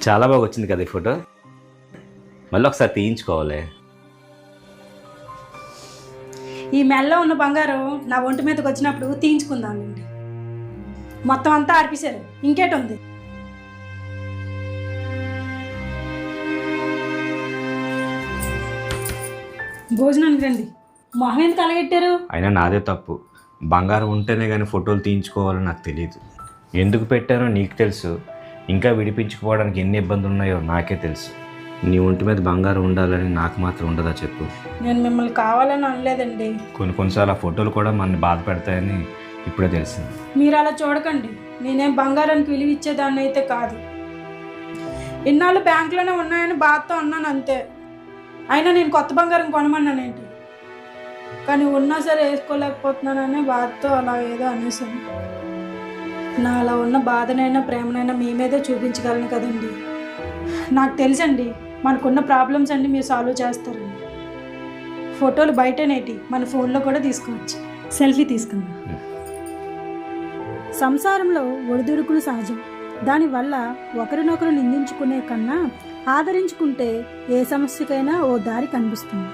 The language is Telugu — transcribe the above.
చాలా బాగా వచ్చింది కదా ఈ ఫోటో. మళ్ళీ ఒకసారి తీయించుకోవాలి. ఈ మెల్లో ఉన్న బంగారం నా ఒంటి మీదకి వచ్చినప్పుడు తీయించుకుందామండి. మొత్తం అంతా ఆర్పేశారు, ఇంకేటి ఉంది? భోజనానికి రండి. మొహం ఎందుకు అలగెట్టారు? అయినా నాదే తప్పు. బంగారం ఉంటేనే కానీ ఫోటోలు తీయించుకోవాలో నాకు తెలియదు. ఎందుకు పెట్టానో నీకు తెలుసు. ఇంకా విడిపించుకోవడానికి ఎన్ని ఇబ్బందులు ఉన్నాయో నాకే తెలుసు. నీ ఒంటి మీద బంగారం ఉండాలని నాకు మాత్రం ఉండదా చెప్పు? నేను మిమ్మల్ని కావాలని అనలేదండి. కొన్నిసార్లు ఆ ఫోటోలు కూడా మనల్ని బాధ పెడతాయని ఇప్పుడే తెలిసింది. మీరు అలా చూడకండి. నేనేం బంగారానికి విలువ ఇచ్చేదాన్ని అయితే కాదు. ఇన్నాళ్ళు బ్యాంకులోనే ఉన్నాయని బాధతో అన్నాను అంతే. అయినా నేను కొత్త బంగారం కొనమన్నానేంటి? కానీ ఉన్నా సరే వేసుకోలేకపోతున్నాననే బాధతో అలా ఏదో అనేసాను. నా అలా ఉన్న బాధనైనా ప్రేమనైనా మీ మీదే చూపించగలను కదండి. నాకు తెలుసండి మనకున్న ప్రాబ్లమ్స్ అన్నీ మీరు సాల్వ్ చేస్తారండి. ఫోటోలు బయటనేటి మన ఫోన్లో కూడా తీసుకోవచ్చు. సెల్ఫీ తీసుకుందాం. సంసారంలో ఒడిదుడుకులు సహజం. దానివల్ల ఒకరినొకరు నిందించుకునే కన్నా ఆదరించుకుంటే ఏ సమస్యకైనా ఓ దారి కనిపిస్తుంది.